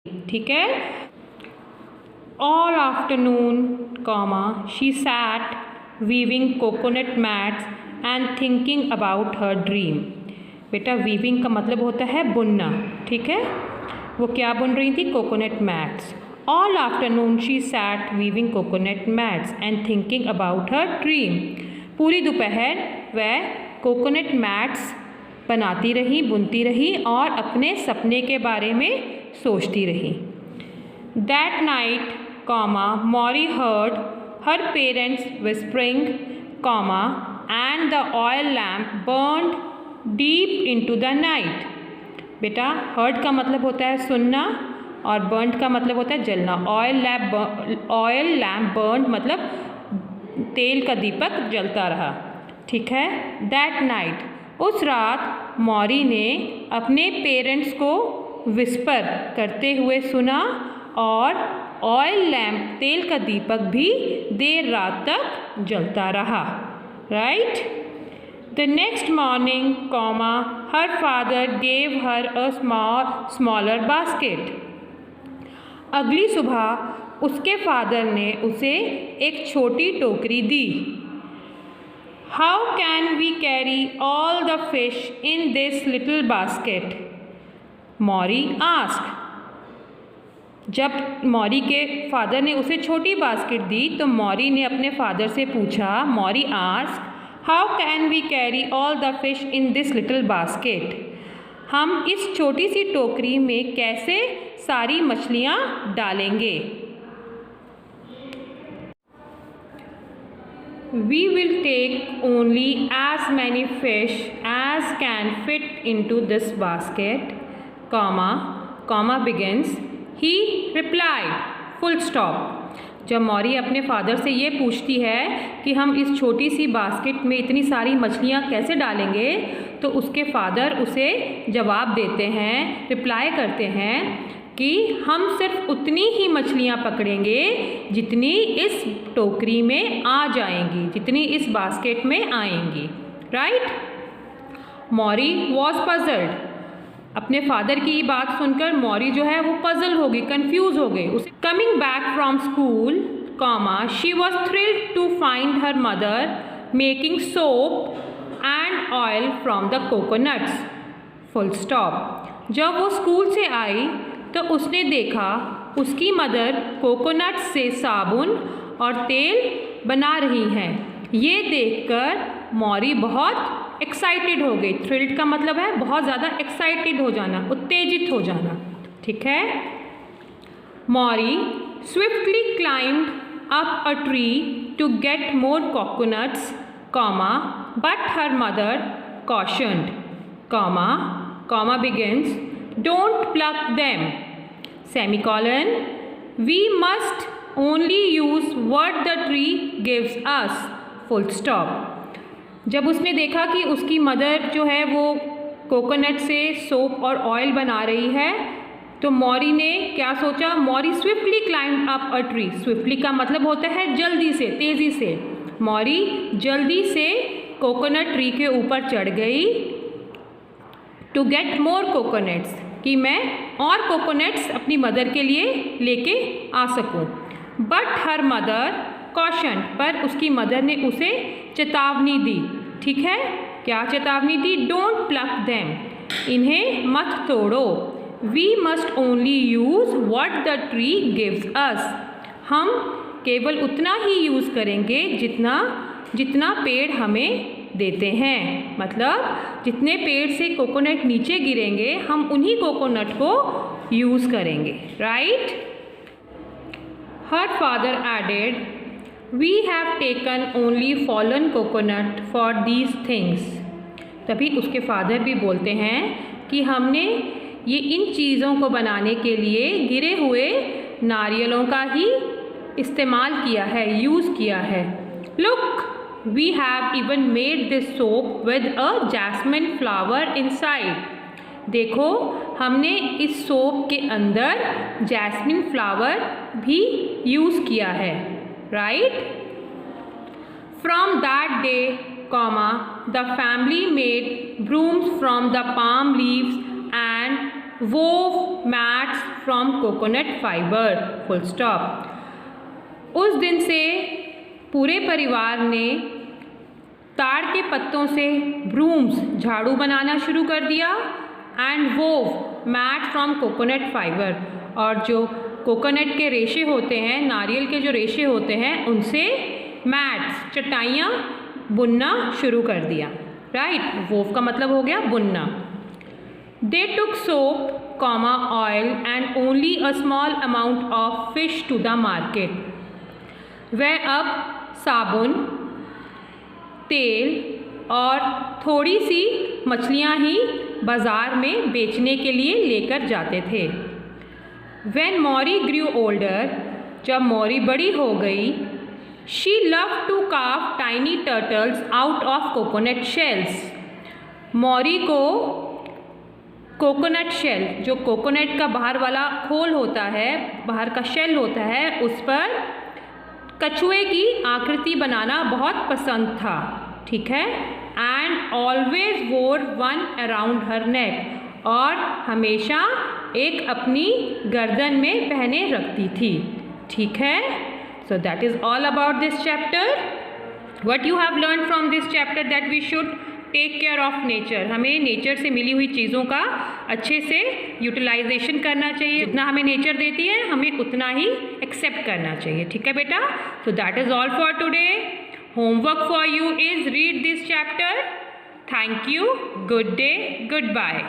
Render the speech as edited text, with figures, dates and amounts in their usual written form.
ठीक है। All afternoon comma she set weaving coconut mats and thinking about her dream. बेटा weaving का मतलब होता है बुनना, ठीक है। वो क्या बुन रही थी? Coconut mats. All afternoon she set weaving coconut mats and thinking about her dream. पूरी दोपहर वह कोकोनट मैट्स बनाती रही, बुनती रही और अपने सपने के बारे में सोचती रही। That night comma Maury heard her parents whispering comma and the oil lamp burned deep into the night. बेटा हर्ड का मतलब होता है सुनना और बर्न्ड का मतलब होता है जलना। ऑयल लैम्प बर्न्ड मतलब तेल का दीपक जलता रहा, ठीक है। दैट नाइट उस रात मॉरी ने अपने पेरेंट्स को विस्पर करते हुए सुना और ऑयल लैम्प तेल का दीपक भी देर रात तक जलता रहा, right. The next morning comma her father gave her a smaller basket. अगली सुबह उसके फादर ने उसे एक छोटी टोकरी दी। How can we carry all the fish in this little basket? Maury asked. जब मॉरी के फादर ने उसे छोटी बास्केट दी तो मॉरी ने अपने फादर से पूछा, Maury asked how can we carry all the fish in this little basket? हम इस छोटी सी टोकरी में कैसे सारी मछलियाँ डालेंगे? We will take only as many fish as can fit into this basket, comma begins, he replied, full stop. जब मॉरी अपने फादर से ये पूछती है कि हम इस छोटी सी बास्केट में इतनी सारी मछलियाँ कैसे डालेंगे, तो उसके फादर उसे जवाब देते हैं, रिप्लाई करते हैं कि हम सिर्फ उतनी ही मछलियाँ पकड़ेंगे जितनी इस टोकरी में आ जाएंगी, जितनी इस बास्केट में आएंगी, राइट। Maury was puzzled. अपने फादर की ये बात सुनकर मॉरी जो है वो पजल हो गई, कन्फ्यूज हो गई। उसे coming back from school comma she was thrilled to find her mother making soap and oil from the coconuts, full stop. जब वो स्कूल से आई तो उसने देखा उसकी मदर कोकोनट से साबुन और तेल बना रही हैं। ये देखकर मॉरी बहुत एक्साइटेड हो गई। थ्रिल्ड का मतलब है बहुत ज़्यादा एक्साइटेड हो जाना, उत्तेजित हो जाना, ठीक है। Maury swiftly climbed up a tree to get more coconuts comma but her mother cautioned, comma begins, don't pluck them, semicolon, we must only use what the tree gives us, full stop. जब उसने देखा कि उसकी mother जो है वो coconut से soap और ऑयल बना रही है तो मॉरी ने क्या सोचा, Maury swiftly climbed up a tree. Swiftly का मतलब होता है जल्दी से, तेज़ी से। मॉरी जल्दी से कोकोनट ट्री के ऊपर चढ़ गई टू गेट मोर कोकोनट्स, कि मैं और कोकोनट्स अपनी मदर के लिए लेके आ सकूं। बट हर मदर कॉशन, पर उसकी मदर ने उसे चेतावनी दी, ठीक है। क्या चेतावनी दी? डोंट प्लक देम, इन्हें मत तोड़ो। We must only use what the tree gives us, हम केवल उतना ही यूज़ करेंगे जितना पेड़ हमें देते हैं। मतलब जितने पेड़ से कोकोनट नीचे गिरेंगे हम उन्हीं कोकोनट को यूज़ करेंगे, right. Her father added, we have taken only fallen coconut for these things. तभी उसके फादर भी बोलते हैं कि हमने ये इन चीज़ों को बनाने के लिए गिरे हुए नारियलों का ही इस्तेमाल किया है, यूज़ किया है। Look, we have even made this soap with a jasmine flower inside. देखो, हमने इस सोप के अंदर जैस्मिन फ्लावर भी यूज़ किया है, right. From that day, the family made brooms from the palm leaves and wove mats from coconut fiber. Full stop. उस दिन से पूरे परिवार ने ताड़ के पत्तों से ब्रूम्स झाड़ू बनाना शुरू कर दिया and wove mat from coconut fibre, और जो कोकोनट के रेशे होते हैं, नारियल के जो रेशे होते हैं, उनसे मैट्स चटाइयाँ बुनना शुरू कर दिया. राइट, वोव का मतलब हो गया बुनना. They took soap comma oil and only a small amount of fish to the market. वह अब साबुन, तेल और थोड़ी सी मछलियाँ ही बाज़ार में बेचने के लिए लेकर जाते थे. When Maury grew older, जब मौरी बड़ी हो गई, she loved to carve tiny turtles out of coconut shells. मौरी को कोकोनट शेल, जो कोकोनट का बाहर वाला खोल होता है, बाहर का शेल होता है, उस पर कछुए की आकृति बनाना बहुत पसंद था. ठीक है. एंड ऑलवेज वोर वन अराउंड हर नेक, और हमेशा एक अपनी गर्दन में पहने रखती थी. ठीक है. So that is all about this chapter. What you have learn from this chapter that we should take care of nature. हमें नेचर से मिली हुई चीज़ों का अच्छे से यूटिलाइजेशन करना चाहिए. जितना हमें नेचर देती है हमें उतना ही एक्सेप्ट करना चाहिए. ठीक है बेटा. So that is all for today. Homework for you is read this chapter. Thank you. Good day. Good bye.